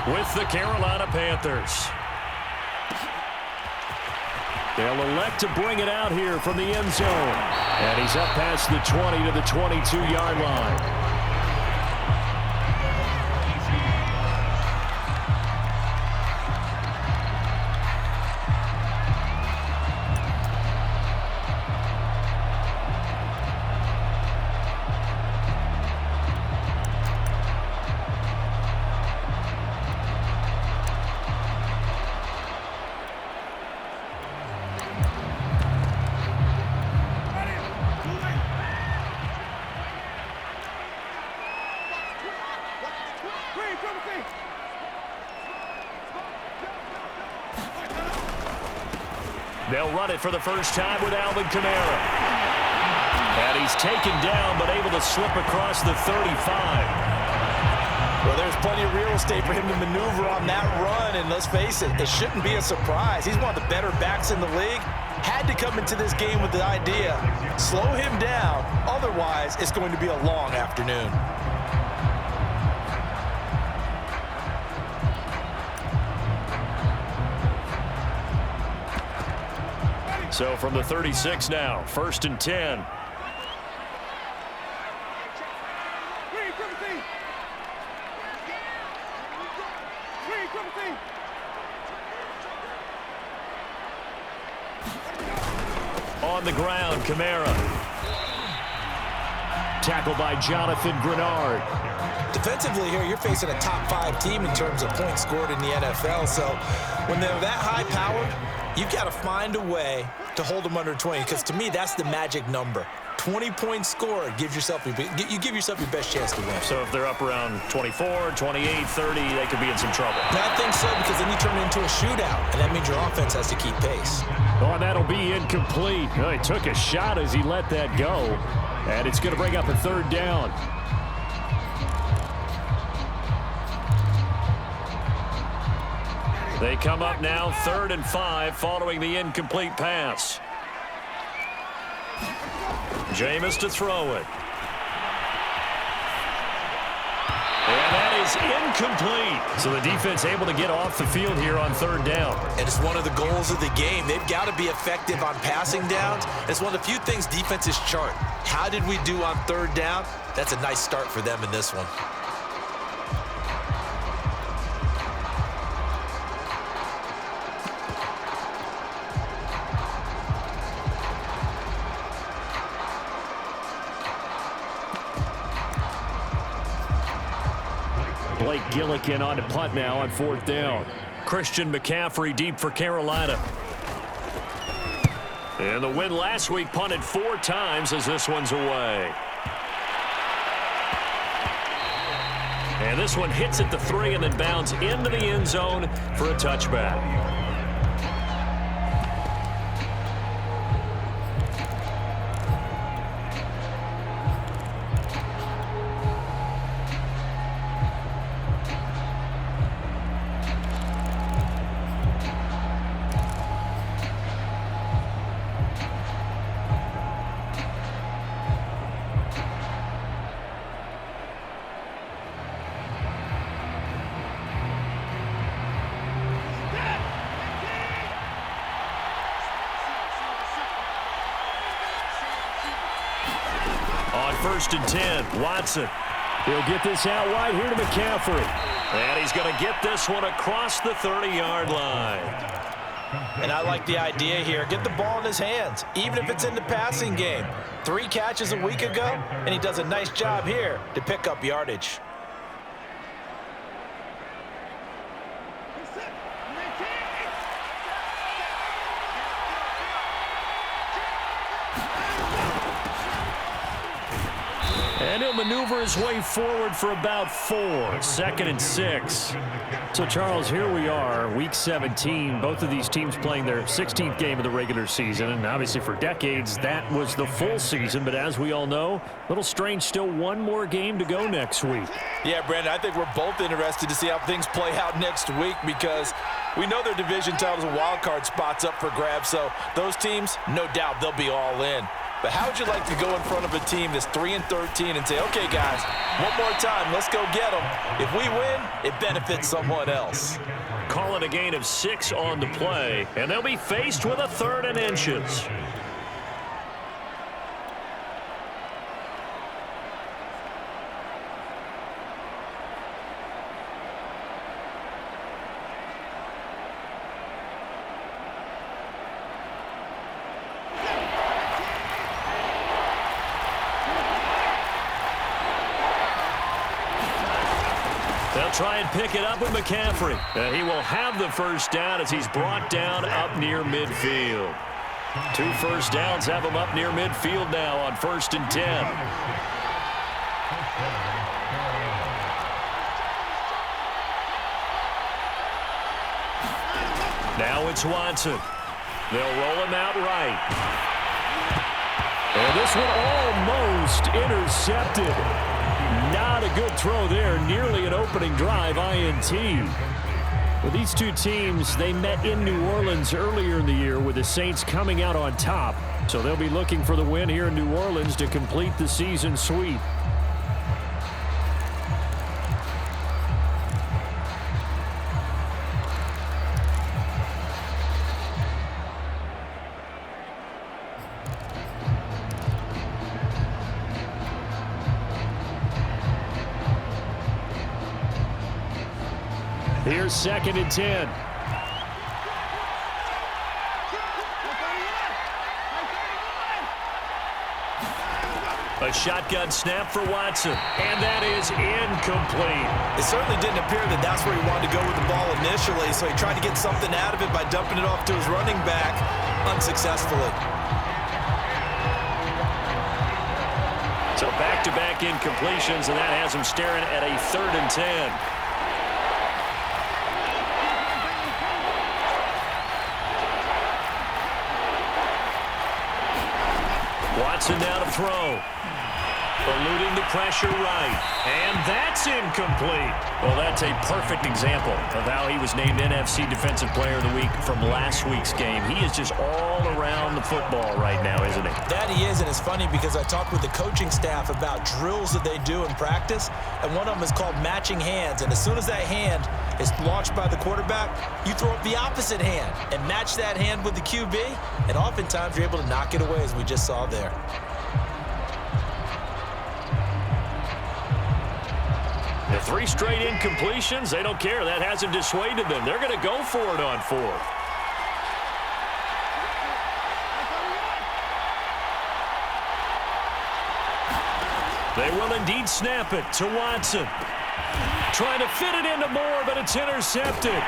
with the Carolina Panthers. They'll elect to bring it out here from the end zone. And he's up past the 20 to the 22-yard line. They'll run it for the first time with Alvin Kamara. And he's taken down, but able to slip across the 35. Well, there's plenty of real estate for him to maneuver on that run, and let's face it, it shouldn't be a surprise. He's one of the better backs in the league. Had to come into this game with the idea, slow him down, otherwise it's going to be a long afternoon. So from the 36 now, 1st and 10. On the ground, Kamara. Tackled by Jonathan Grenard. Defensively here, you're facing a top 5 team in terms of points scored in the NFL. So when they're that high powered, you've got to find a way to hold them under 20, because to me, that's the magic number. 20 points scored gives yourself you give yourself your best chance to win. So if they're up around 24, 28, 30, they could be in some trouble. And I think so, because then you turn it into a shootout, and that means your offense has to keep pace. Oh, and that'll be incomplete. He took a shot as he let that go, and it's going to bring up a 3rd down. They come up now 3rd and 5 following the incomplete pass. Jameis to throw it. And that is incomplete. So the defense able to get off the field here on 3rd down. And it's one of the goals of the game. They've got to be effective on passing downs. It's one of the few things defenses chart. How did we do on 3rd down? That's a nice start for them in this one. Blake Gillikin on to punt now on 4th down. Christian McCaffrey deep for Carolina. And the win last week punted 4 times as this one's away. And this one hits at the 3 and then bounds into the end zone for a touchback. On 1st and 10, Watson. He'll get this out wide here to McCaffrey. And he's going to get this one across the 30-yard line. And I like the idea here. Get the ball in his hands, even if it's in the passing game. 3 catches a week ago, and he does a nice job here to pick up yardage. And he'll maneuver his way forward for about 4. 2nd and 6. So, Charles, here we are, Week 17. Both of these teams playing their 16th game of the regular season. And obviously for decades, that was the full season. But as we all know, a little strange, still one more game to go next week. Yeah, Brandon, I think we're both interested to see how things play out next week, because we know their division titles and wild card spots up for grabs. So those teams, no doubt they'll be all in. But how would you like to go in front of a team that's 3-13 and say, okay, guys, one more time, let's go get them. If we win, it benefits someone else. Call it a gain of 6 on the play, and they'll be faced with a 3rd and inches. They'll try and pick it up with McCaffrey. He will have the first down as he's brought down up near midfield. 2 first downs have him up near midfield now on 1st and 10. Now it's Watson. They'll roll him out right. And this one almost intercepted. Not a good throw there. Nearly an opening drive INT. Well, these two teams, they met in New Orleans earlier in the year with the Saints coming out on top. So they'll be looking for the win here in New Orleans to complete the season sweep. Here's 2nd and 10. A shotgun snap for Watson, and that is incomplete. It certainly didn't appear that that's where he wanted to go with the ball initially, so he tried to get something out of it by dumping it off to his running back unsuccessfully. So back-to-back incompletions, and that has him staring at a 3rd and 10. Watson now to throw. Eluding the pressure right. And that's incomplete. Well, that's a perfect example of how he was named NFC Defensive Player of the Week from last week's game. He is just all around the football right now, isn't he? That he is, and it's funny because I talked with the coaching staff about drills that they do in practice, and one of them is called matching hands. And as soon as that hand is launched by the quarterback, you throw up the opposite hand and match that hand with the QB, and oftentimes you're able to knock it away, as we just saw there. The 3 straight incompletions, they don't care. That hasn't dissuaded them. They're going to go for it on 4th. They will indeed snap it to Watson. Trying to fit it into Moore, but it's intercepted.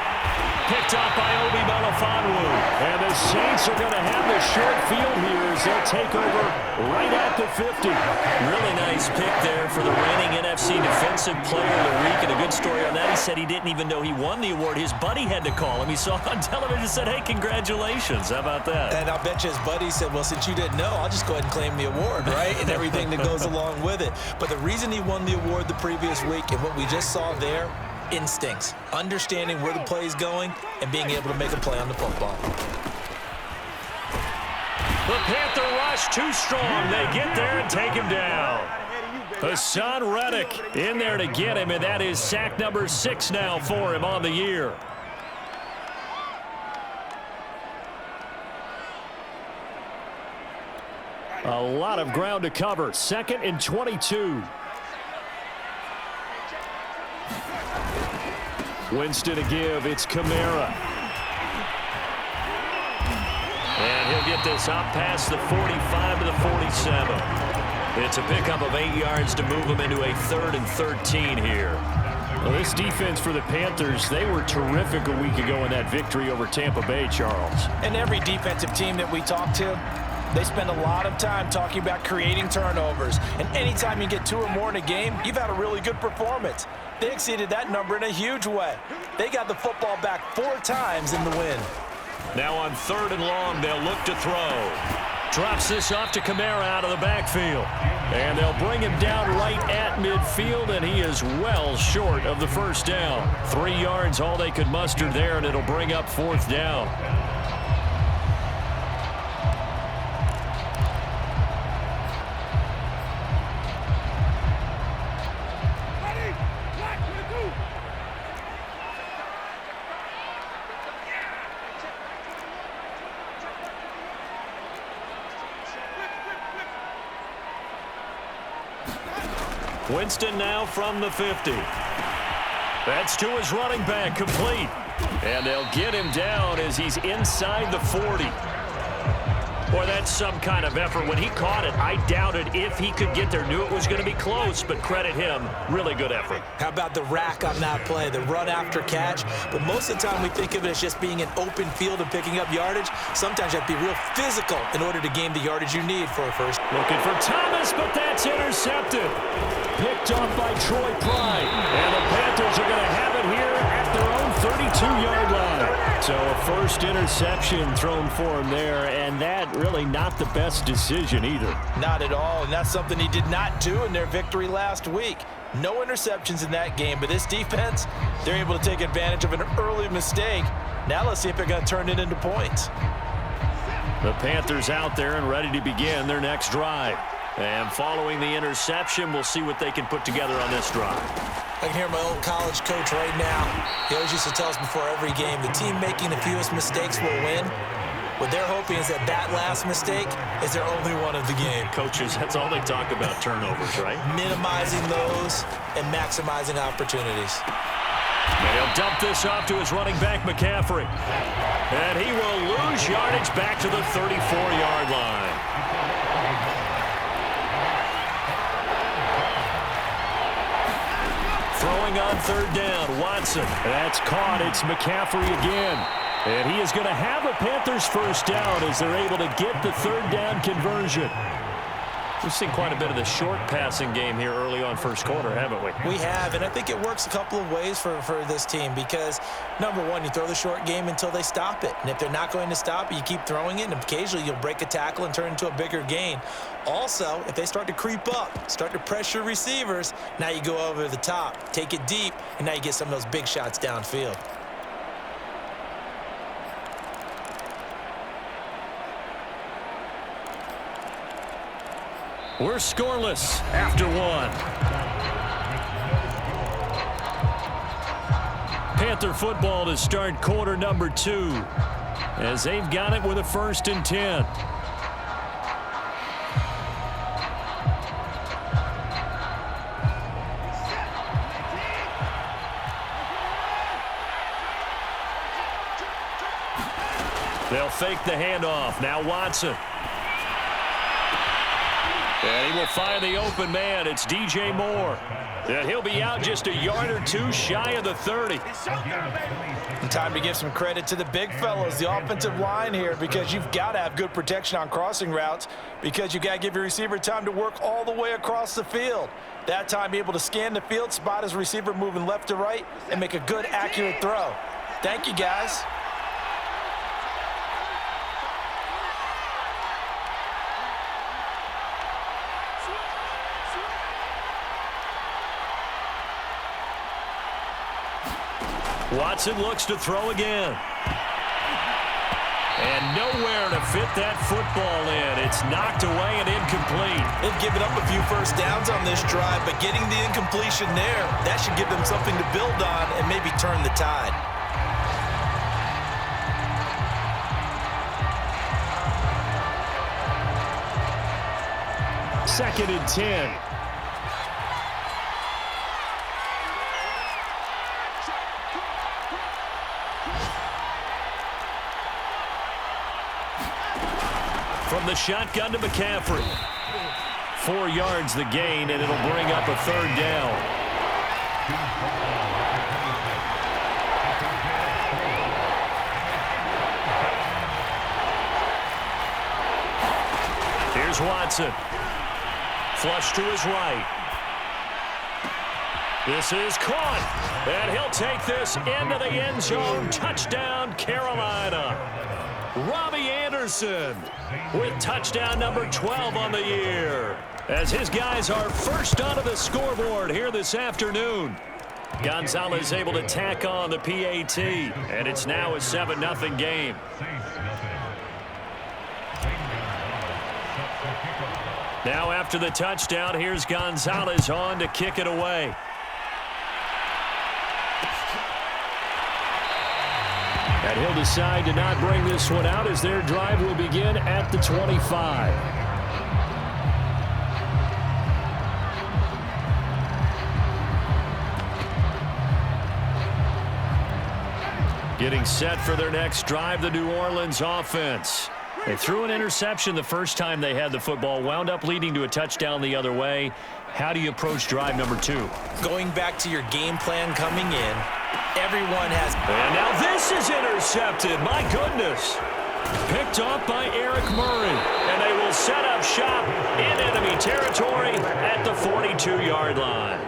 Picked up by Obi Melifonwu. And the Saints are going to have the short field here as they'll take over right at the 50. Really nice pick there for the reigning NFC Defensive Player of the Week. And a good story on that, he said he didn't even know he won the award. His buddy had to call him. He saw it on television and said, hey, congratulations. How about that? And I'll bet you his buddy said, well, since you didn't know, I'll just go ahead and claim the award, right? And everything that goes along with it. But the reason he won the award the previous week and what we just saw there, instincts, understanding where the play is going and being able to make a play on the football. The Panther rush too strong. They get there and take him down. Hassan Reddick in there to get him, and that is sack number 6 now for him on the year. A lot of ground to cover. 2nd and 22. Winston to give. It's Kamara. And he'll get this up past the 45 to the 47. It's a pickup of 8 yards to move him into a 3rd and 13 here. Well, this defense for the Panthers, they were terrific a week ago in that victory over Tampa Bay, Charles. And every defensive team that we talk to, they spend a lot of time talking about creating turnovers. And anytime you get 2 or more in a game, you've had a really good performance. They exceeded that number in a huge way. They got the football back 4 times in the win. Now on 3rd and long, they'll look to throw. Drops this off to Kamara out of the backfield. And they'll bring him down right at midfield, and he is well short of the first down. 3 yards, all they could muster there, and it'll bring up 4th down. Winston now from the 50. That's to his running back, complete. And they'll get him down as he's inside the 40. Boy, that's some kind of effort. When he caught it, I doubted if he could get there. Knew it was going to be close, but credit him. Really good effort. How about the rack on that play, the run after catch? But most of the time we think of it as just being an open field and picking up yardage. Sometimes you have to be real physical in order to gain the yardage you need for a first. Looking for Thomas, but that's intercepted. Picked off by Troy Pride. And the Panthers are going to have it here at their own 32-yard line. So a first interception thrown for him there, and that really not the best decision either. Not at all, and that's something he did not do in their victory last week. No interceptions in that game, but this defense, they're able to take advantage of an early mistake. Now let's see if they're going to turn it into points. The Panthers out there and ready to begin their next drive. And following the interception, we'll see what they can put together on this drive. I can hear my old college coach right now. He always used to tell us before every game, the team making the fewest mistakes will win. What they're hoping is that last mistake is their only one of the game. Coaches, that's all they talk about, turnovers, right? Minimizing those and maximizing opportunities. And he'll dump this off to his running back, McCaffrey. And he will lose yardage back to the 34-yard line. Throwing on third down, Watson. That's caught. It's McCaffrey again. And he is going to have a Panthers first down as they're able to get the third down conversion. We've seen quite a bit of the short passing game here early on first quarter, haven't we? We have, and I think it works a couple of ways for this team because, number one, you throw the short game until they stop it. And if they're not going to stop it, you keep throwing it, and occasionally you'll break a tackle and turn it into a bigger gain. Also, if they start to creep up, start to pressure receivers, now you go over the top, take it deep, and now you get some of those big shots downfield. We're scoreless after one. Panther football to start quarter number 2 as they've got it with a 1st and 10. They'll fake the handoff. Now Watson. And he will find the open man. It's DJ Moore. And he'll be out just a yard or two shy of the 30. And time to give some credit to the big fellows, the offensive line here, because you've got to have good protection on crossing routes because you've got to give your receiver time to work all the way across the field. That time, be able to scan the field, spot his receiver moving left to right, and make a good, accurate throw. Thank you, guys. Watson looks to throw again. And nowhere to fit that football in. It's knocked away and incomplete. They've given up a few first downs on this drive, but getting the incompletion there, that should give them something to build on and maybe turn the tide. Second and 10. From the shotgun to McCaffrey. 4 yards the gain, and it'll bring up a third down. Here's Watson. Flush to his right. This is caught, and he'll take this into the end zone. Touchdown, Carolina. Robbie Anderson with touchdown number 12 on the year, as his guys are first onto the scoreboard here this afternoon. Gonzalez able to tack on the PAT, and it's now a 7-0 game. Now after the touchdown, here's Gonzalez on to kick it away. And he'll decide to not bring this one out as their drive will begin at the 25. Getting set for their next drive, the New Orleans offense. They threw an interception the first time they had the football, wound up leading to a touchdown the other way. How do you approach drive number 2? Going back to your game plan coming in, everyone has... And now this is intercepted. My goodness. Picked off by Eric Murray. And they will set up shop in enemy territory at the 42-yard line.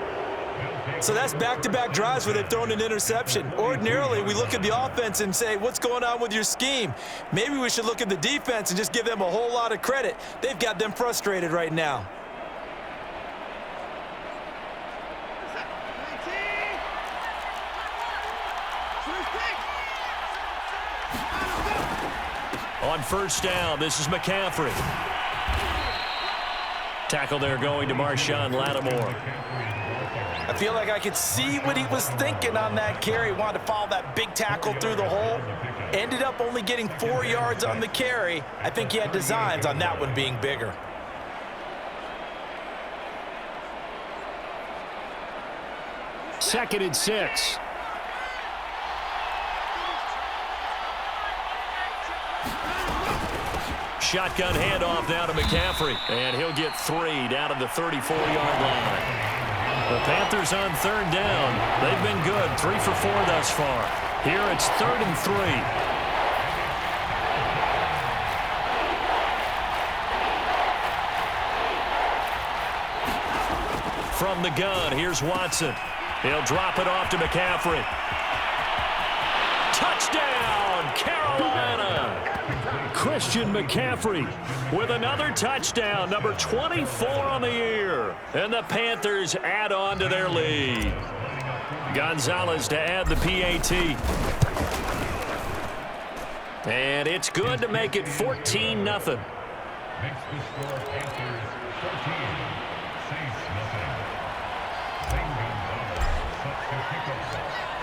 So that's back-to-back drives where they've thrown an interception. Ordinarily, we look at the offense and say, what's going on with your scheme? Maybe we should look at the defense and just give them a whole lot of credit. They've got them frustrated right now. On first down, this is McCaffrey. Tackle there going to Marshawn Lattimore. I feel like I could see what he was thinking on that carry. Wanted to follow that big tackle through the hole. Ended up only getting 4 yards on the carry. I think he had designs on that one being bigger. Second and 6. Shotgun handoff now to McCaffrey. And he'll get 3 down to the 34-yard line. The Panthers on third down. They've been good, 3 for 4 thus far. Here it's 3rd and 3. From the gun, here's Watson. He'll drop it off to McCaffrey. Touchdown, Carolina! Christian McCaffrey with another touchdown, number 24 on the year. And the Panthers add on to their lead. Gonzalez to add the PAT. And it's good to make it 14-0.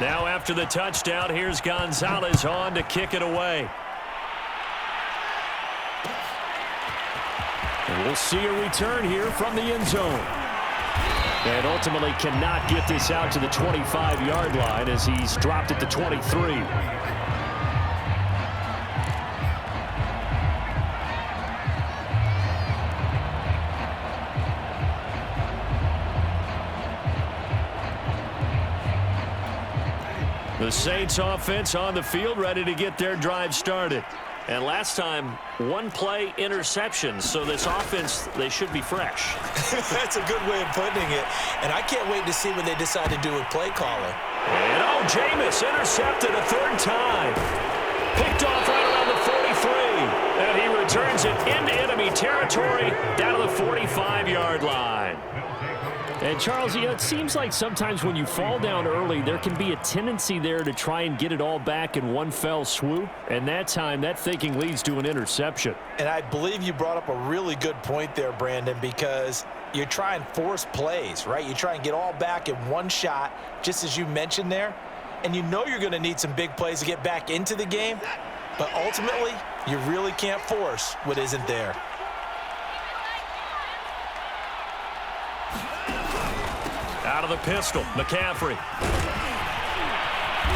Now after the touchdown, here's Gonzalez on to kick it away. And we'll see a return here from the end zone. And ultimately cannot get this out to the 25-yard line as he's dropped at the 23. The Saints offense on the field, ready to get their drive started. And last time, one play interception. So this offense, they should be fresh. That's a good way of putting it. And I can't wait to see what they decide to do with play calling. And Jameis intercepted a 3rd time. Picked off right around the 43. And he returns it into enemy territory down to the 45-yard line. And, Charles, it seems like sometimes when you fall down early, there can be a tendency there to try and get it all back in one fell swoop. And that time, that thinking leads to an interception. And I believe you brought up a really good point there, Brandon, because you try and force plays, right? You try and get all back in one shot, just as you mentioned there. And you know you're going to need some big plays to get back into the game. But ultimately, you really can't force what isn't there. Out of the pistol, McCaffrey.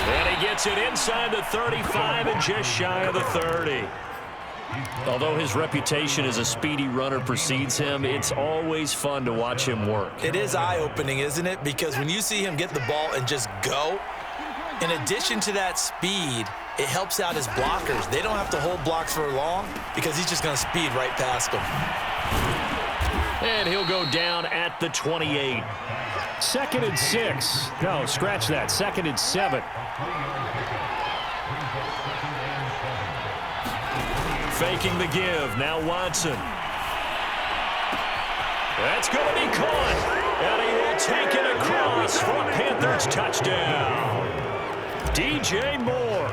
And he gets it inside the 35 and just shy of the 30. Although his reputation as a speedy runner precedes him, it's always fun to watch him work. It is eye-opening, isn't it? Because when you see him get the ball and just go, in addition to that speed, it helps out his blockers. They don't have to hold blocks for long because he's just going to speed right past them. And he'll go down at the 28. 2nd and 6. No, scratch that. 2nd and 7. Faking the give. Now Watson. That's going to be caught. And he will take it across for a Panthers touchdown. DJ Moore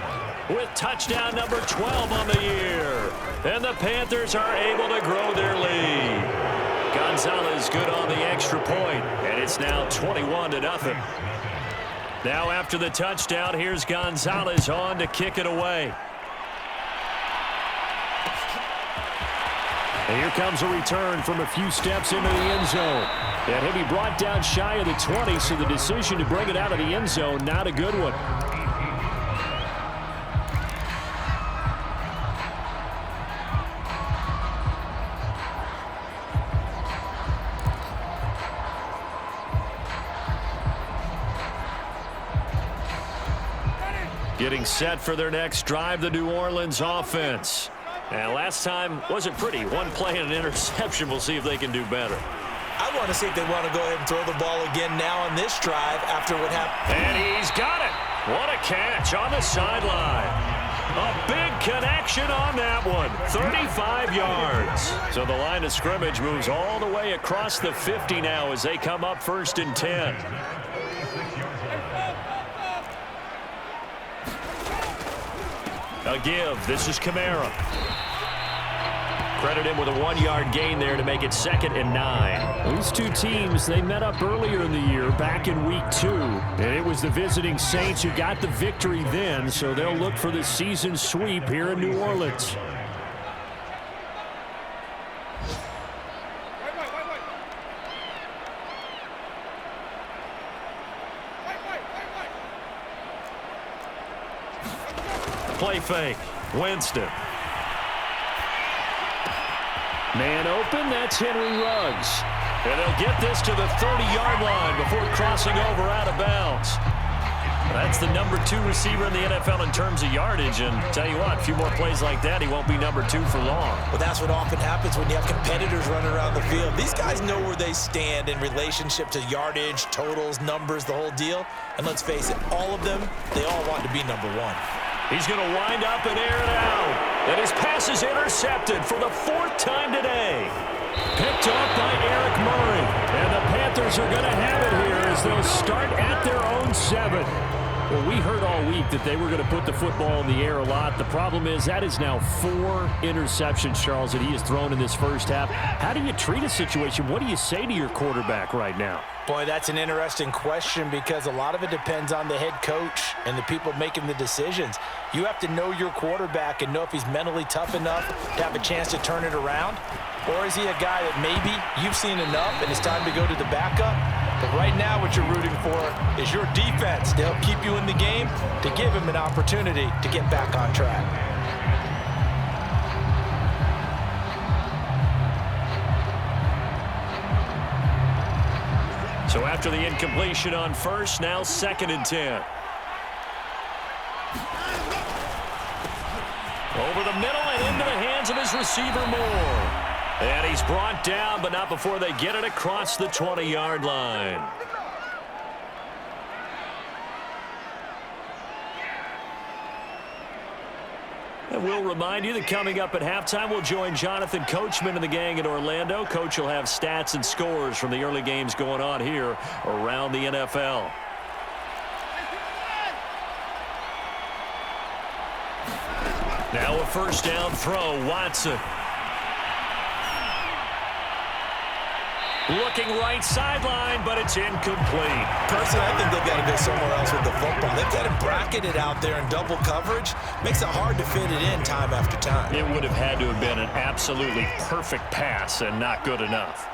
with touchdown number 12 on the year. And the Panthers are able to grow their lead. Gonzalez good on the extra point, and it's now 21-0. Now after the touchdown, here's Gonzalez on to kick it away. And here comes a return from a few steps into the end zone. And he'll be brought down shy of the 20, so the decision to bring it out of the end zone, not a good one. Getting set for their next drive, the New Orleans offense. And last time wasn't pretty. One play and an interception. We'll see if they can do better. I want to see if they want to go ahead and throw the ball again now on this drive after what happened. And he's got it. What a catch on the sideline. A big connection on that one. 35 yards. So the line of scrimmage moves all the way across the 50 now as they come up 1st and 10. A give. This is Kamara. Credit him with a 1-yard gain there to make it 2nd and 9. These two teams, they met up earlier in the year, back in week 2. And it was the visiting Saints who got the victory then, so they'll look for the season sweep here in New Orleans. Play fake. Winston. Man open, that's Henry Ruggs. And they'll get this to the 30-yard line before crossing over out of bounds. That's the number 2 receiver in the NFL in terms of yardage. And tell you what, a few more plays like that, he won't be number 2 for long. Well, that's what often happens when you have competitors running around the field. These guys know where they stand in relationship to yardage, totals, numbers, the whole deal. And let's face it, all of them, they all want to be number 1. He's going to wind up and air it out. And his pass is intercepted for the 4th time today. Picked off by Eric Murray. And the Panthers are going to have it here as they'll start at their own 7. Well, we heard all week that they were going to put the football in the air a lot. The problem is that is now 4 interceptions, Charles, that he has thrown in this first half. How do you treat a situation? What do you say to your quarterback right now? Boy, that's an interesting question because a lot of it depends on the head coach and the people making the decisions. You have to know your quarterback and know if he's mentally tough enough to have a chance to turn it around. Or is he a guy that maybe you've seen enough and it's time to go to the backup? But right now what you're rooting for is your defense to help keep you in the game, to give him an opportunity to get back on track. So after the incompletion on first, now 2nd and 10. Over the middle and into the hands of his receiver Moore. And he's brought down, but not before they get it across the 20-yard line. And we'll remind you that coming up at halftime, we'll join Jonathan Coachman and the gang in Orlando. Coach will have stats and scores from the early games going on here around the NFL. Now a 1st down throw, Watson. Looking right sideline, but it's incomplete. Personally, I think they've got to go somewhere else with the football. They've got him bracketed out there in double coverage. Makes it hard to fit it in time after time. It would have had to have been an absolutely perfect pass and not good enough.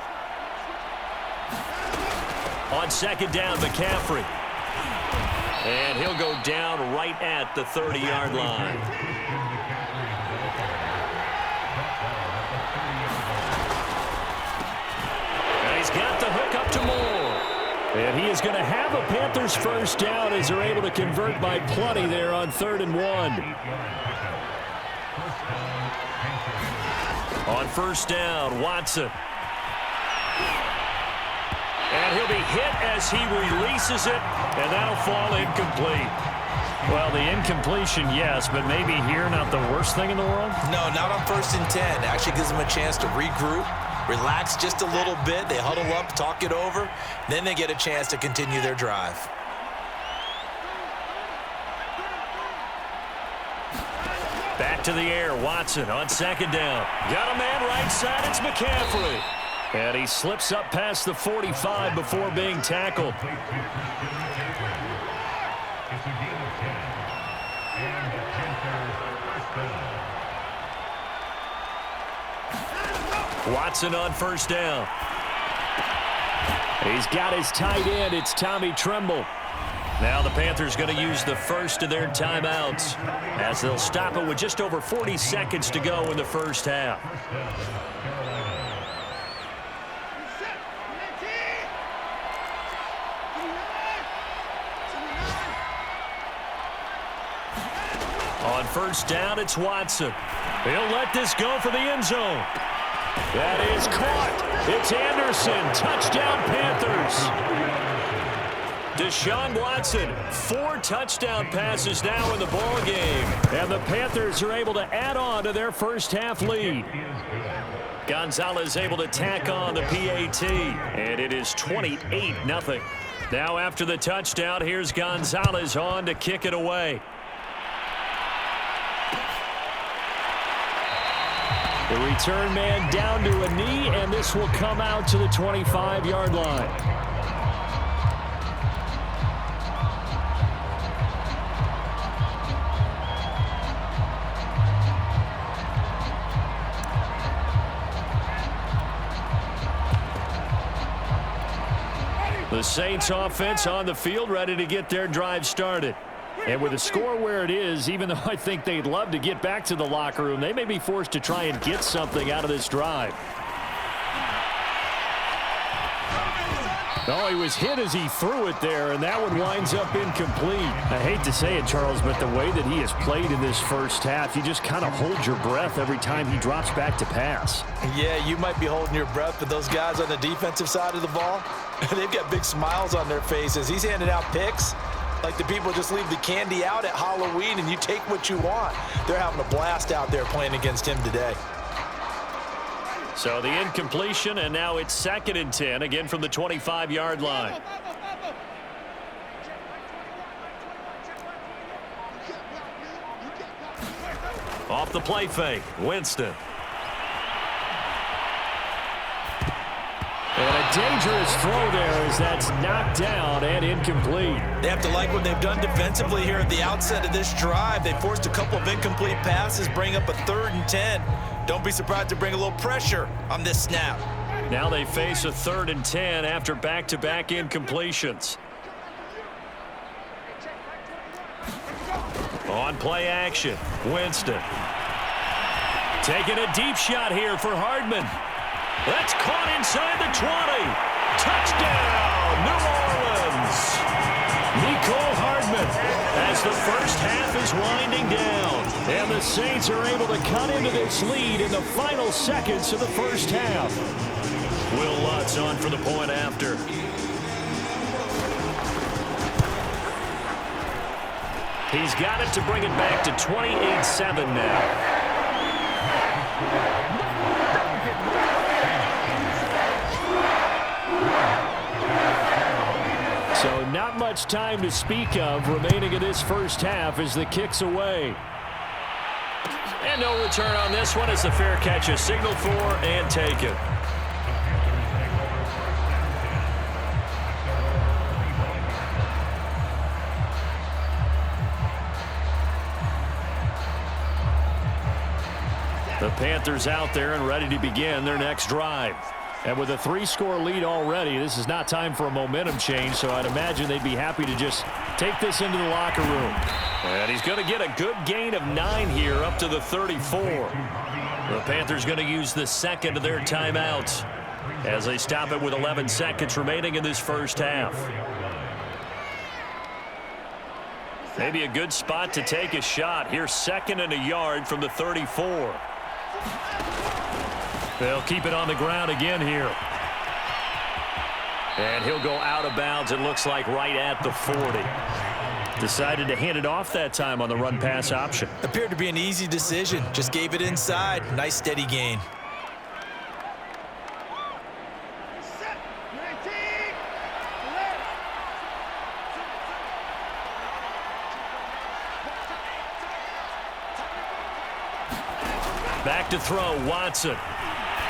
On 2nd down, McCaffrey. And he'll go down right at the 30-yard line. Got the hook up to Moore. And he is going to have a Panthers 1st down as they're able to convert by plenty there on 3rd and 1. On 1st down, Watson. And he'll be hit as he releases it, and that'll fall incomplete. Well, the incompletion, yes, but maybe here not the worst thing in the world? No, not on 1st and 10. Actually gives them a chance to regroup. Relax just a little bit. They huddle up, talk it over. Then they get a chance to continue their drive. Back to the air. Watson on 2nd down. Got a man right side. It's McCaffrey. And he slips up past the 45 before being tackled. Watson on 1st down. He's got his tight end. It's Tommy Tremble. Now the Panthers going to use the first of their timeouts as they'll stop it with just over 40 seconds to go in the first half. On first down, it's Watson. He'll let this go for the end zone. That is caught. It's Anderson. Touchdown, Panthers. Deshaun Watson, 4 touchdown passes now in the ball game. And the Panthers are able to add on to their first half lead. Gonzalez able to tack on the PAT. And it is 28-0. Now after the touchdown, here's Gonzalez on to kick it away. The return man down to a knee, and this will come out to the 25-yard line. The Saints offense on the field, ready to get their drive started. And with the score where it is, even though I think they'd love to get back to the locker room, they may be forced to try and get something out of this drive. Oh, he was hit as he threw it there, and that one winds up incomplete. I hate to say it, Charles, but the way that he has played in this first half, you just kind of hold your breath every time he drops back to pass. Yeah, you might be holding your breath, but those guys on the defensive side of the ball, they've got big smiles on their faces. He's handing out picks like the people just leave the candy out at Halloween and you take what you want. They're having a blast out there playing against him today. So the incompletion, and now it's 2nd and 10, again from the 25-yard line. Off the play fake, Winston. And a dangerous throw there as that's knocked down and incomplete. They have to like what they've done defensively here at the outset of this drive. They forced a couple of incomplete passes, bring up a 3rd and 10. Don't be surprised to bring a little pressure on this snap. Now they face a 3rd and 10 after back-to-back incompletions. On play action, Winston. Taking a deep shot here for Hardman. That's caught inside the 20. Touchdown, New Orleans. Mecole Hardman as the first half is winding down. And the Saints are able to cut into this lead in the final seconds of the first half. Will Lutz on for the point after. He's got it to bring it back to 28-7 now. So not much time to speak of remaining in this first half as the kick's away. And no return on this one as the fair catch is signaled for and taken. The Panthers out there and ready to begin their next drive. And with a 3-score lead already, this is not time for a momentum change, so I'd imagine they'd be happy to just take this into the locker room. And he's going to get a good gain of 9 here up to the 34. The Panthers going to use the second of their timeouts as they stop it with 11 seconds remaining in this first half. Maybe a good spot to take a shot. Here's 2nd and a yard from the 34. They'll keep it on the ground again here. And he'll go out of bounds, it looks like, right at the 40. Decided to hand it off that time on the run-pass option. Appeared to be an easy decision. Just gave it inside. Nice steady gain. Back to throw, Watson.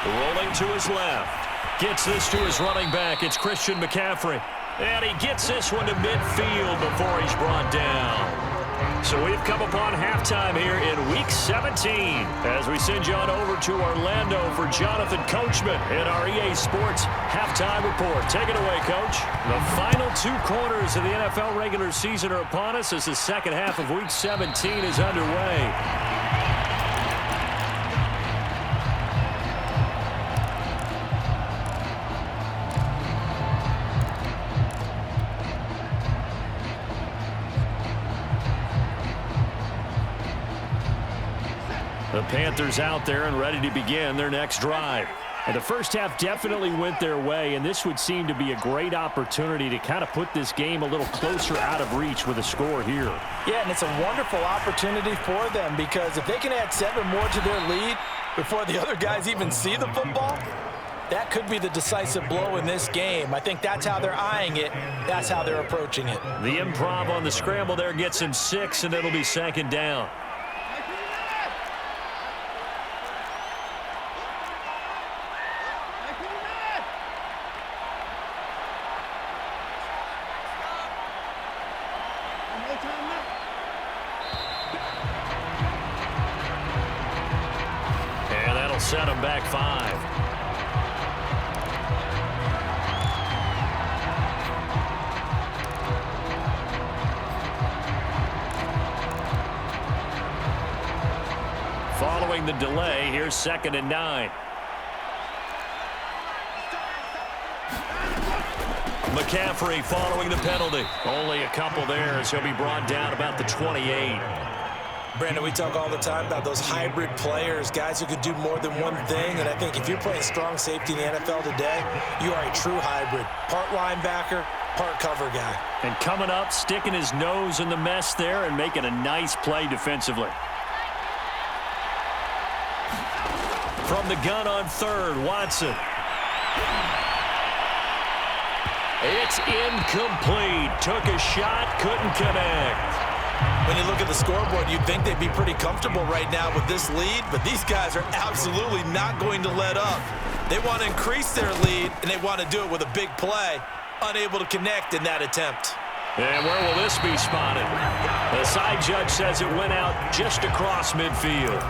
Rolling to his left. Gets this to his running back. It's Christian McCaffrey. And he gets this one to midfield before he's brought down. So we've come upon halftime here in Week 17 as we send you on over to Orlando for Jonathan Coachman in our EA Sports Halftime Report. Take it away, Coach. The final 2 quarters of the NFL regular season are upon us as the second half of Week 17 is underway. The Panthers out there and ready to begin their next drive. And the first half definitely went their way, and this would seem to be a great opportunity to kind of put this game a little closer out of reach with a score here. Yeah, and it's a wonderful opportunity for them because if they can add 7 more to their lead before the other guys even see the football, that could be the decisive blow in this game. I think that's how they're eyeing it. That's how they're approaching it. The improv on the scramble there gets him 6, and it'll be 2nd down. And that'll set him back 5. Following the delay, here's 2nd and 9. McCaffrey following the penalty. Only a couple there as he'll be brought down about the 28. Brandon, we talk all the time about those hybrid players, guys who could do more than one thing, and I think if you're playing strong safety in the NFL today, you are a true hybrid. Part linebacker, part cover guy. And coming up, sticking his nose in the mess there and making a nice play defensively. From the gun on 3rd, Watson. It's incomplete. Took a shot, couldn't connect. When you look at the scoreboard, you'd think they'd be pretty comfortable right now with this lead, but these guys are absolutely not going to let up. They want to increase their lead, and they want to do it with a big play. Unable to connect in that attempt. And where will this be spotted? The side judge says it went out just across midfield.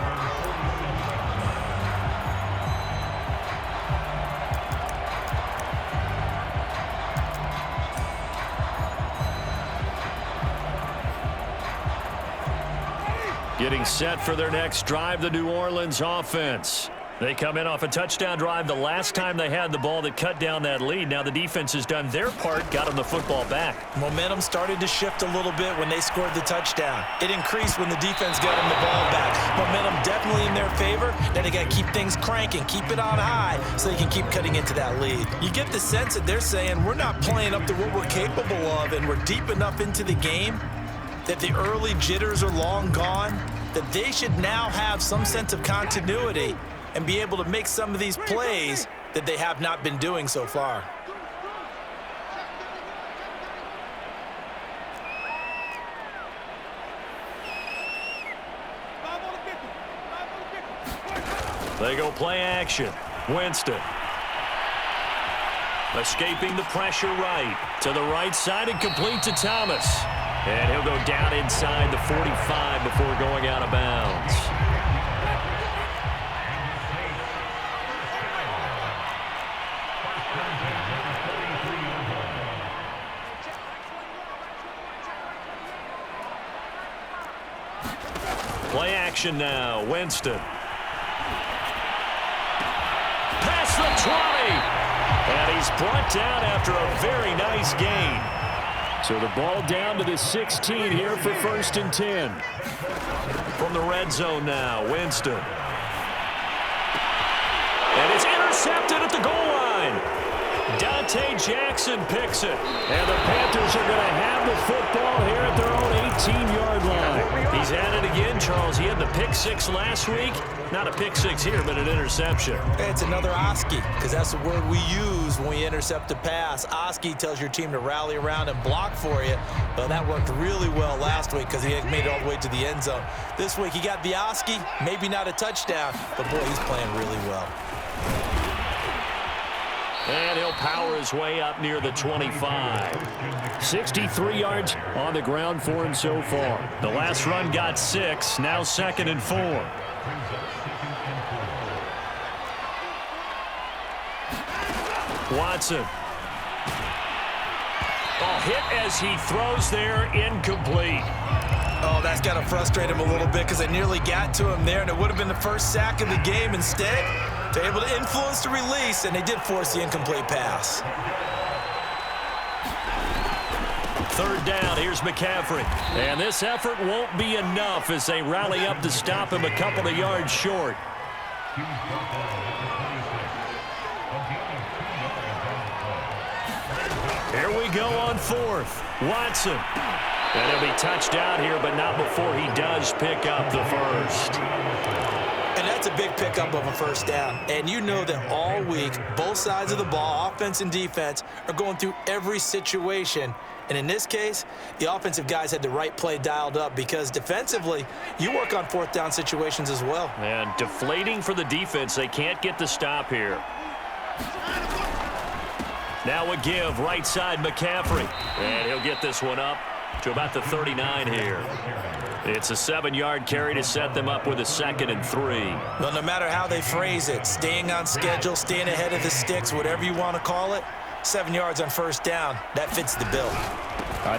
Getting set for their next drive, the New Orleans offense. They come in off a touchdown drive the last time they had the ball that cut down that lead. Now the defense has done their part, got them the football back. Momentum started to shift a little bit when they scored the touchdown. It increased when the defense got them the ball back. Momentum definitely in their favor. Now they got to keep things cranking, keep it on high so they can keep cutting into that lead. You get the sense that they're saying we're not playing up to what we're capable of, and we're deep enough into the game that the early jitters are long gone, that they should now have some sense of continuity and be able to make some of these plays that they have not been doing so far. They go play action. Winston. Escaping the pressure right. To the right side and complete to Thomas. And he'll go down inside the 45 before going out of bounds. Play action now. Winston. Past the 20. And he's brought down after a very nice gain. So the ball down to the 16 here for 1st and 10. From the red zone now, Winston. And it's intercepted at the goal line. Dante Jackson picks it. And the Panthers are going to have the football here at their own 18-yard line. He's at it again, Charles. He had the pick 6 last week. Not a pick 6 here, but an interception. It's another Oski, because that's the word we use when we intercept a pass. Oski tells your team to rally around and block for you. Well, that worked really well last week because he had made it all the way to the end zone. This week he got the Oski, maybe not a touchdown, but boy, he's playing really well. And he'll power his way up near the 25. 63 yards on the ground for him so far. The last run got 6, now 2nd and 4. Watson. Oh, hit as he throws there, incomplete. Oh, that's got to frustrate him a little bit because I nearly got to him there, and it would have been the first sack of the game. Instead, they're able to influence the release, and they did force the incomplete pass. third down. Here's McCaffrey. And this effort won't be enough as they rally up to stop him a couple of yards short. Here we go on fourth. Watson. And he'll be touched out here, but not before he does pick up the first. And that's a big pickup of a first down. And you know that all week, both sides of the ball, offense and defense, are going through every situation. And in this case, the offensive guys had the right play dialed up because defensively, you work on fourth down situations as well. And deflating for the defense. They can't get the stop here. Now a give, right side McCaffrey. And he'll get this one up to about the 39 here. It's a 7-yard carry to set them up with a 2nd and 3. Well, no matter how they phrase it, staying on schedule, staying ahead of the sticks, whatever you want to call it, 7 yards on first down, that fits the bill.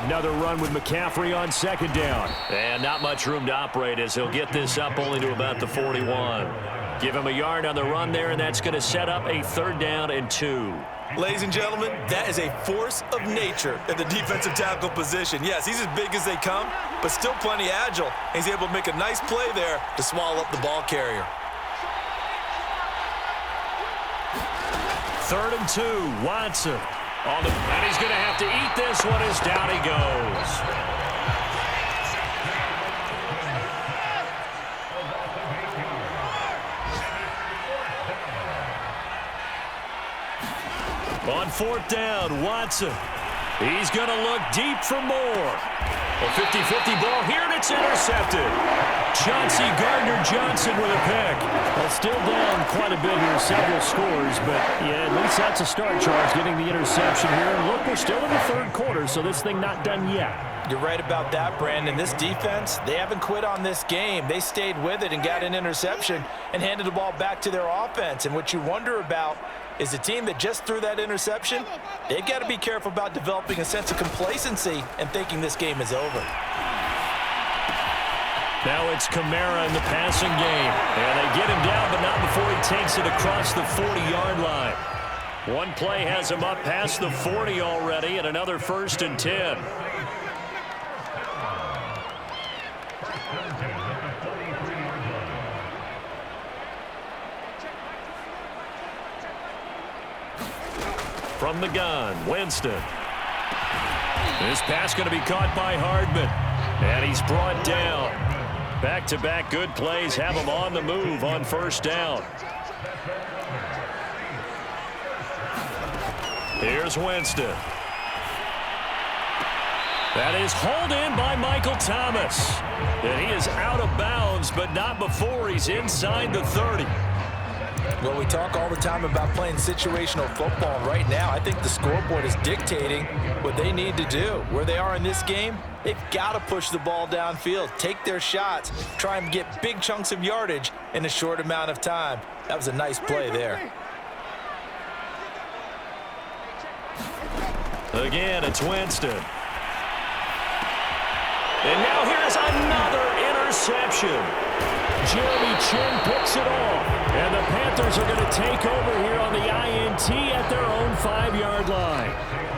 Another run with McCaffrey on 2nd down. And not much room to operate as he'll get this up only to about the 41. Give him a yard on the run there, and that's going to set up a 3rd down and 2. Ladies and gentlemen, that is a force of nature at the defensive tackle position. Yes, he's as big as they come, but still plenty agile. He's able to make a nice play there to swallow up the ball carrier. 3rd and 2, Watson. And he's going to have to eat this one as down he goes. On 4th down, Watson. He's going to look deep for more. A 50-50 ball here, and it's intercepted. Chauncey Gardner-Johnson with a pick. Well, still down quite a bit here, several scores, but yeah, at least that's a start, Charles, getting the interception here. And look, we're still in the 3rd quarter, so this thing not done yet. You're right about that, Brandon. This defense, they haven't quit on this game. They stayed with it and got an interception and handed the ball back to their offense. And what you wonder about is the team that just threw that interception, they've got to be careful about developing a sense of complacency and thinking this game is over. Now it's Kamara in the passing game. And they get him down, but not before he takes it across the 40-yard line. One play has him up past the 40 already, and another 1st and 10. From the gun, Winston. This pass going to be caught by Hardman. And he's brought down. Back-to-back good plays have him on the move on 1st down. Here's Winston. That is hauled in by Michael Thomas. And he is out of bounds, but not before he's inside the 30. Well, we talk all the time about playing situational football. Right now, I think the scoreboard is dictating what they need to do. Where they are in this game, they've got to push the ball downfield, take their shots, try and get big chunks of yardage in a short amount of time. That was a nice play there. Again, it's Winston. And now here's another interception. Jeremy Chin picks it off. And the Panthers are going to take over here on the INT at their own 5-yard line.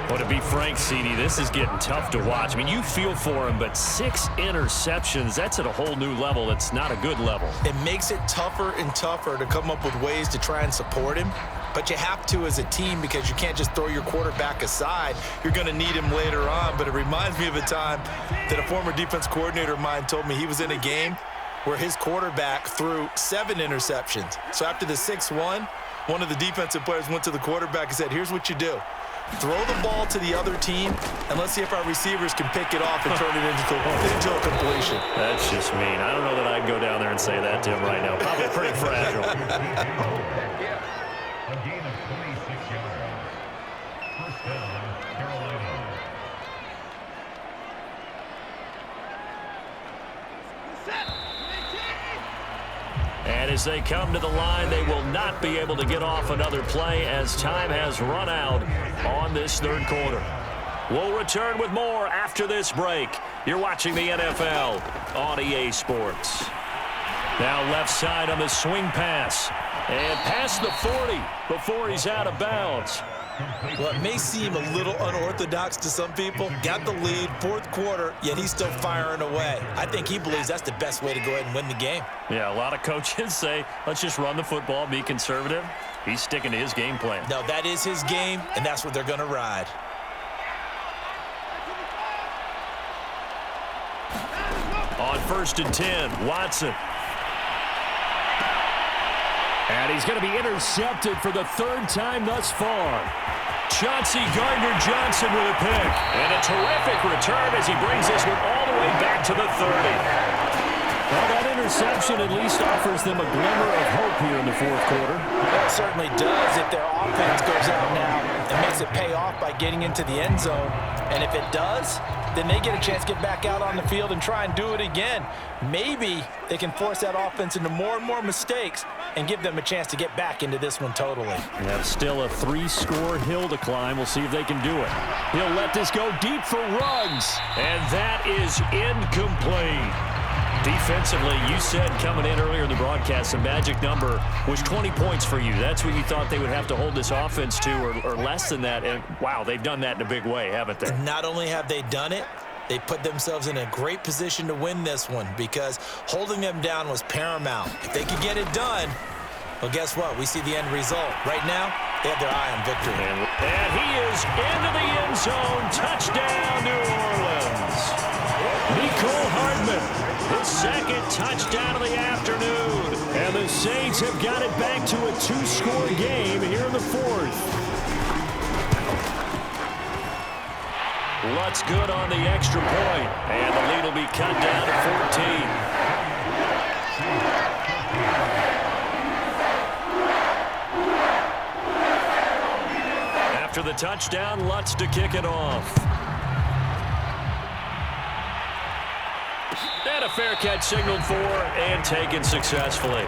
Well, to be frank, CD, this is getting tough to watch. I mean, you feel for him, but 6 interceptions, that's at a whole new level. It's not a good level. It makes it tougher and tougher to come up with ways to try and support him. But you have to as a team because you can't just throw your quarterback aside. You're going to need him later on. But it reminds me of a time that a former defense coordinator of mine told me he was in a game where his quarterback threw 7 interceptions. So after the 6-1, one of the defensive players went to the quarterback and said, here's what you do. Throw the ball to the other team, and let's see if our receivers can pick it off and turn it into a completion. That's just mean. I don't know that I'd go down there and say that to him right now. Probably pretty fragile. And as they come to the line, they will not be able to get off another play as time has run out on this 3rd quarter. We'll return with more after this break. You're watching the NFL on EA Sports. Now left side on the swing pass. And past the 40 before he's out of bounds. Well, it may seem a little unorthodox to some people. Got the lead, fourth quarter, yet he's still firing away. I think he believes that's the best way to go ahead and win the game. Yeah, a lot of coaches say, let's just run the football, be conservative. He's sticking to his game plan. No, that is his game, and that's what they're going to ride. On 1st and 10, Watson. And he's going to be intercepted for the third time thus far. Chauncey Gardner-Johnson with a pick. And a terrific return as he brings this one all the way back to the 30. Well, that interception at least offers them a glimmer of hope here in the fourth quarter. Well, it certainly does if their offense goes out now and makes it pay off by getting into the end zone. And if it does, then they get a chance to get back out on the field and try and do it again. Maybe they can force that offense into more and more mistakes and give them a chance to get back into this one totally. Yeah, still a 3-score hill to climb. We'll see if they can do it. He'll let this go deep for Ruggs. And that is incomplete. Defensively, you said coming in earlier in the broadcast, the magic number was 20 points for you. That's what you thought they would have to hold this offense to, or less than that. And, wow, they've done that in a big way, haven't they? Not only have they done it, they put themselves in a great position to win this one because holding them down was paramount. If they could get it done, well, guess what? We see the end result. Right now, they have their eye on victory. And he is into the end zone. Touchdown, New Orleans. Nicole Hardman, his second touchdown of the afternoon. And the Saints have got it back to a 2-score game here in the fourth. Lutz good on the extra point. And the lead will be cut down to 14. After the touchdown, Lutz to kick it off. And a fair catch signaled for and taken successfully.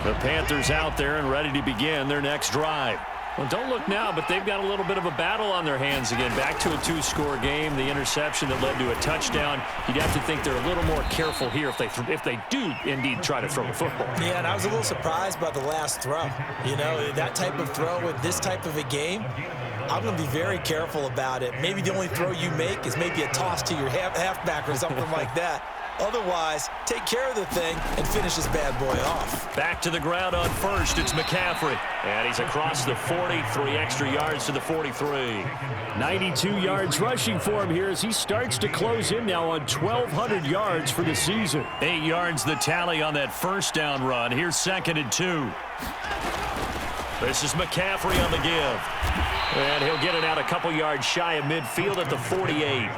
The Panthers out there and ready to begin their next drive. Well, don't look now, but they've got a little bit of a battle on their hands again. Back to a 2-score game. The interception that led to a touchdown. You'd have to think they're a little more careful here if they do indeed try to throw the football. Yeah, and I was a little surprised by the last throw. You know, that type of throw with this type of a game, I'm going to be very careful about it. Maybe the only throw you make is maybe a toss to your halfback or something like that. Otherwise, take care of the thing and finish this bad boy off. Back to the ground on first. It's McCaffrey. And he's across the 40, 3 extra yards to the 43. 92 yards rushing for him here as he starts to close in now on 1,200 yards for the season. 8 yards the tally on that first down run. Here's 2nd and 2. This is McCaffrey on the give. And he'll get it out a couple yards shy of midfield at the 48.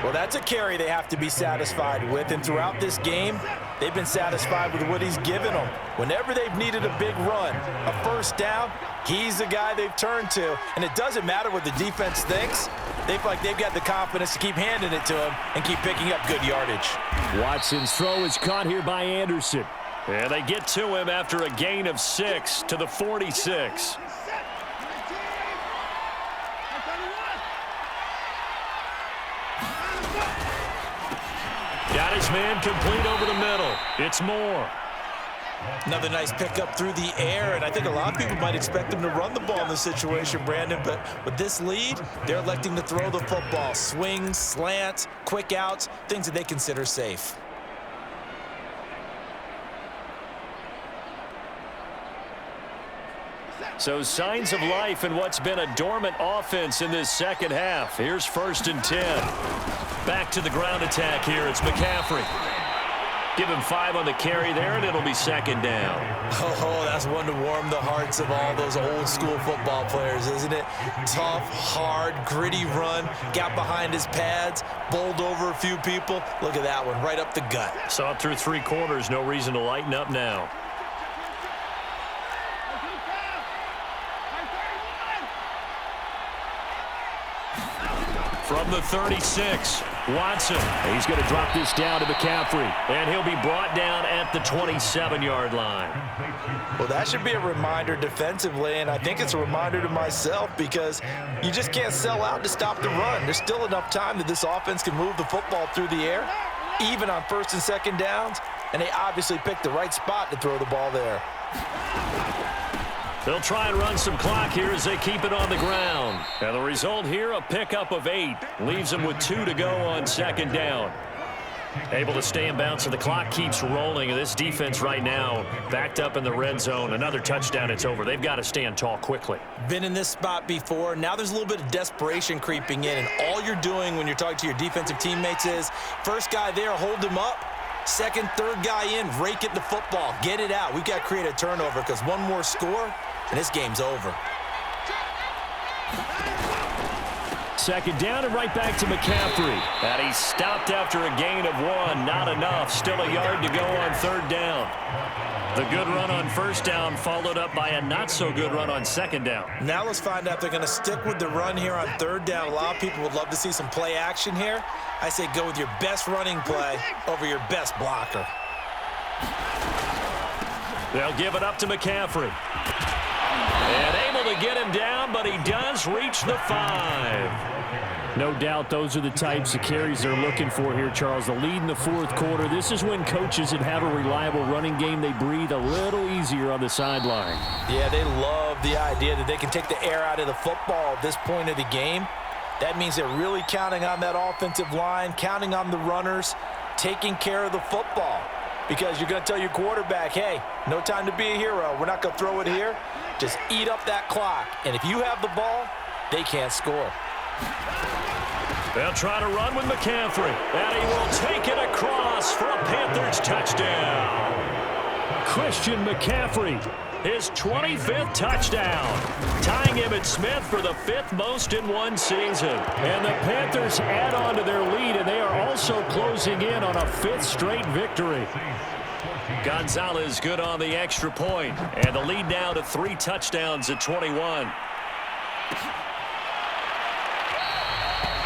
Well, that's a carry they have to be satisfied with, and throughout this game, they've been satisfied with what he's given them. Whenever they've needed a big run, a first down, he's the guy they've turned to, and it doesn't matter what the defense thinks. They feel like they've got the confidence to keep handing it to him and keep picking up good yardage. Watson's throw is caught here by Anderson. And they get to him after a gain of 6 to the 46. Got his man complete over the middle. It's Moore. Another nice pickup through the air, and I think a lot of people might expect them to run the ball in this situation, Brandon, but with this lead, they're electing to throw the football. Swings, slants, quick outs, things that they consider safe. So signs of life in what's been a dormant offense in this second half. Here's 1st and 10. Back to the ground attack here. It's McCaffrey. Give him 5 on the carry there, and it'll be 2nd down. Oh, that's one to warm the hearts of all those old school football players, isn't it? Tough, hard, gritty run. Got behind his pads, bowled over a few people. Look at that one, right up the gut. Saw it through 3 quarters. No reason to lighten up now. From the 36, Watson, he's going to drop this down to McCaffrey, and he'll be brought down at the 27-yard line. Well, that should be a reminder defensively, and I think it's a reminder to myself because you just can't sell out to stop the run. There's still enough time that this offense can move the football through the air, even on first and second downs, and they obviously picked the right spot to throw the ball there. They'll try and run some clock here as they keep it on the ground. And the result here, a pickup of 8. Leaves them with 2 to go on second down. Able to stay in bounds, and the clock keeps rolling. And this defense right now backed up in the red zone. Another touchdown, it's over. They've got to stand tall quickly. Been in this spot before. Now there's a little bit of desperation creeping in, and all you're doing when you're talking to your defensive teammates is first guy there, hold him up. Second, third guy in, rake it the football. Get it out. We've got to create a turnover because one more score, and this game's over. Second down and right back to McCaffrey. And he stopped after a gain of 1. Not enough. Still a yard to go on third down. The good run on first down followed up by a not-so-good run on second down. Now let's find out if they're going to stick with the run here on third down. A lot of people would love to see some play action here. I say go with your best running play over your best blocker. They'll give it up to McCaffrey. And able to get him down, but he does reach the 5. No doubt those are the types of carries they're looking for here, Charles. The lead in the fourth quarter. This is when coaches that have a reliable running game, they breathe a little easier on the sideline. Yeah, they love the idea that they can take the air out of the football at this point of the game. That means they're really counting on that offensive line, counting on the runners, taking care of the football. Because you're going to tell your quarterback, hey, no time to be a hero. We're not going to throw it here. Just eat up that clock. And if you have the ball, they can't score. They'll try to run with McCaffrey. And he will take it across for a Panthers touchdown. Christian McCaffrey, his 25th touchdown, tying Emmitt Smith for the 5th most in one season. And the Panthers add on to their lead, and they are also closing in on a 5th straight victory. Gonzalez good on the extra point, and the lead now to 3 touchdowns at 21.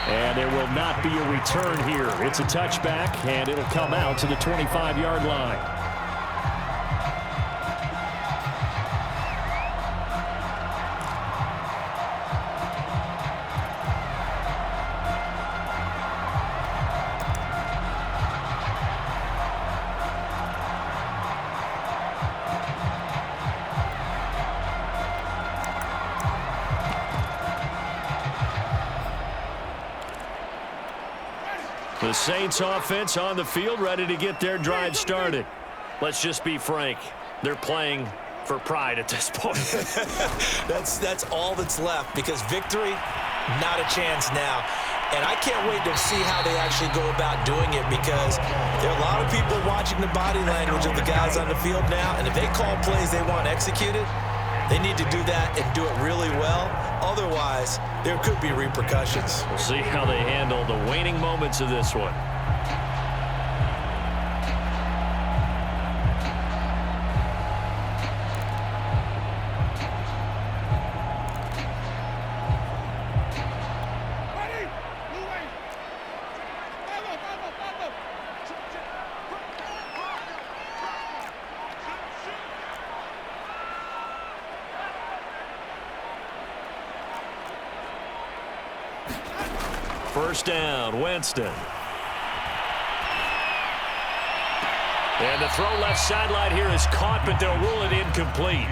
And there will not be a return here. It's a touchback, and it'll come out to the 25-yard line. The Saints offense on the field, ready to get their drive started. Let's just be frank. They're playing for pride at this point. That's all that's left because victory, not a chance now. And I can't wait to see how they actually go about doing it because there are a lot of people watching the body language of the guys on the field now. And if they call plays they want executed, they need to do that and do it really well. Otherwise, there could be repercussions. We'll see how they handle the waning moments of this one. First down, Winston. And the throw left sideline here is caught, but they'll rule it incomplete.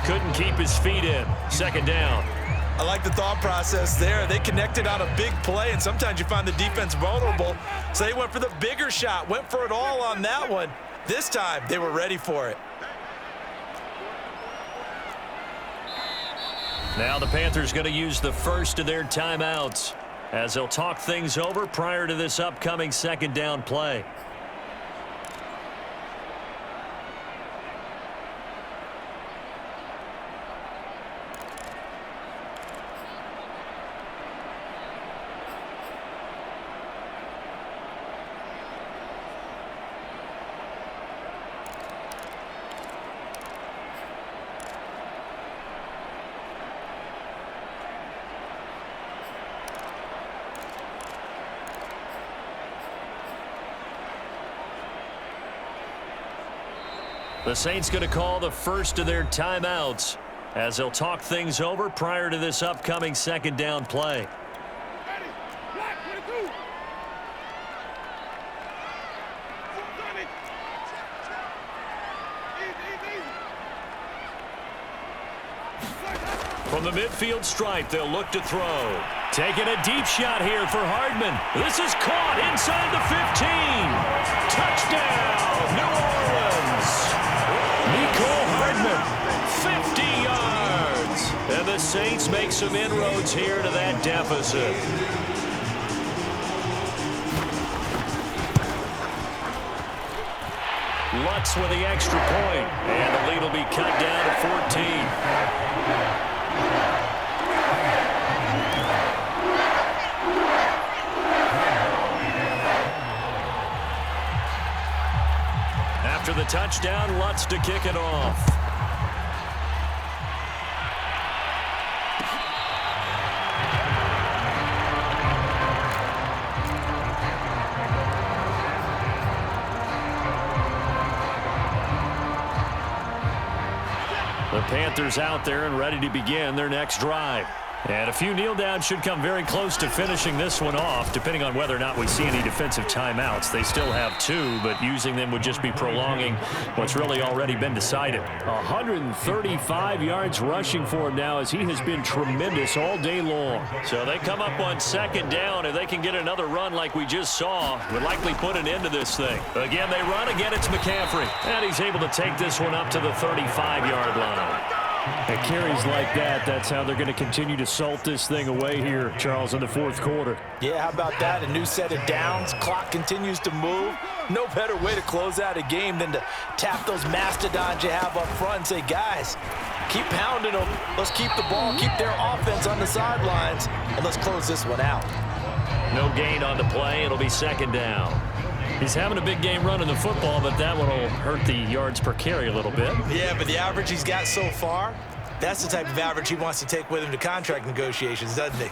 Couldn't keep his feet in. Second down. I like the thought process there. They connected on a big play, and sometimes you find the defense vulnerable. So they went for the bigger shot, went for it all on that one. This time, they were ready for it. Now the Panthers going to use the first of their timeouts as they'll talk things over prior to this upcoming second down play. The Saints going to call the first of their timeouts as they'll talk things over prior to this upcoming second down play. From the midfield stripe, they'll look to throw. Taking a deep shot here for Hardman. This is caught inside the 15. Touchdown, New Orleans. Mecole Hardman, 50 yards. And the Saints make some inroads here to that deficit. Lutz with the extra point. And the lead will be cut down to 14. After the touchdown, Lutz to kick it off. The Panthers out there and ready to begin their next drive. And a few kneel downs should come very close to finishing this one off, depending on whether or not we see any defensive timeouts. They still have 2, but using them would just be prolonging what's really already been decided. 135 yards rushing for him now as he has been tremendous all day long. So they come up on second down. If they can get another run like we just saw, would likely put an end to this thing. Again, they run. Again, it's McCaffrey. And he's able to take this one up to the 35-yard line. At carries like that, that's how they're going to continue to salt this thing away here, Charles, in the fourth quarter. Yeah, how about that? A new set of downs. Clock continues to move. No better way to close out a game than to tap those mastodons you have up front and say, guys, keep pounding them. Let's keep the ball, keep their offense on the sidelines, and let's close this one out. No gain on the play. It'll be second down. He's having a big game running the football, but that one will hurt the yards per carry a little bit. Yeah, but the average he's got so far, that's the type of average he wants to take with him to contract negotiations, doesn't he?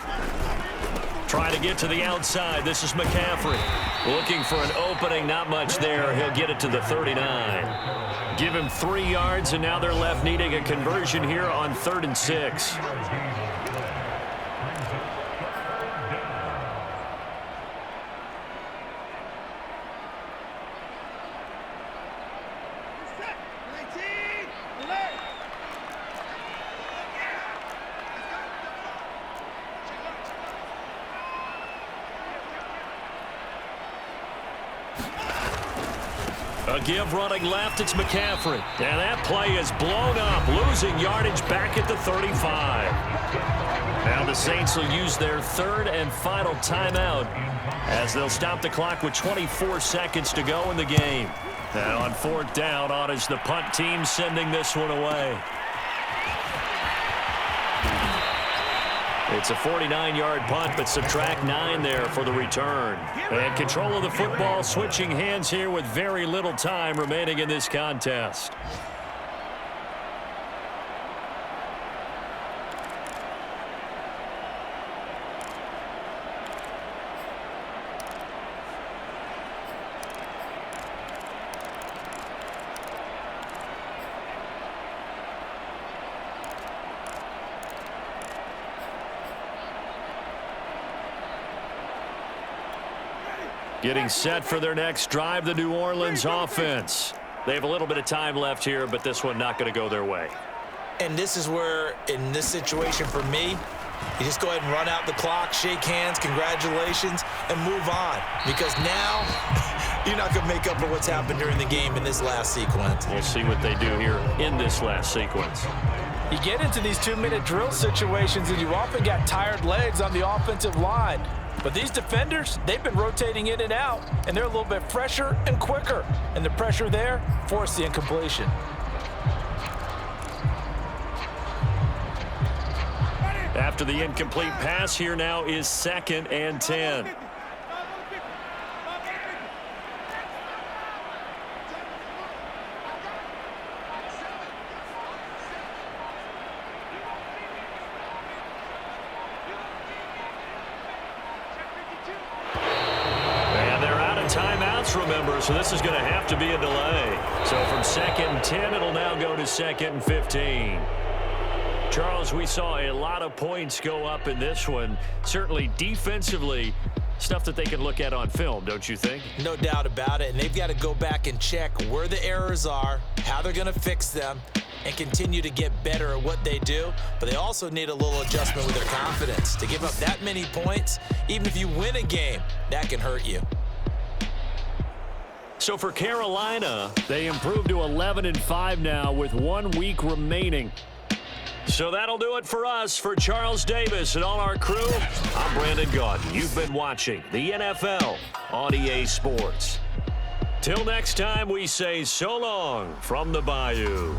Trying to get to the outside. This is McCaffrey. Looking for an opening. Not much there. He'll get it to the 39. Give him 3 yards, and now they're left needing a conversion here on 3rd and 6. A give running left, it's McCaffrey. And that play is blown up, losing yardage back at the 35. Now the Saints will use their 3rd and final timeout as they'll stop the clock with 24 seconds to go in the game. And on 4th down, on is the punt team sending this one away. It's a 49-yard punt, but subtract 9 there for the return. And control of the football, switching hands here with very little time remaining in this contest. Getting set for their next drive, the New Orleans offense. They have a little bit of time left here, but this one not going to go their way. And this is where, in this situation for me, you just go ahead and run out the clock, shake hands, congratulations, and move on. Because now you're not going to make up for what's happened during the game in this last sequence. We'll see what they do here in this last sequence. You get into these 2-minute drill situations, and you often got tired legs on the offensive line. But these defenders, they've been rotating in and out, and they're a little bit fresher and quicker. And the pressure there forced the incompletion. After the incomplete pass, here now is 2nd and 10. So this is going to have to be a delay. So from 2nd and 10, it'll now go to 2nd and 15. Charles, we saw a lot of points go up in this one. Certainly defensively, stuff that they can look at on film, don't you think? No doubt about it. And they've got to go back and check where the errors are, how they're going to fix them, and continue to get better at what they do. But they also need a little adjustment with their confidence. To give up that many points, even if you win a game, that can hurt you. So for Carolina, they improved to 11-5 now with 1 week remaining. So that'll do it for us. For Charles Davis and all our crew, I'm Brandon Gaudin. You've been watching the NFL on EA Sports. Till next time, we say so long from the Bayou.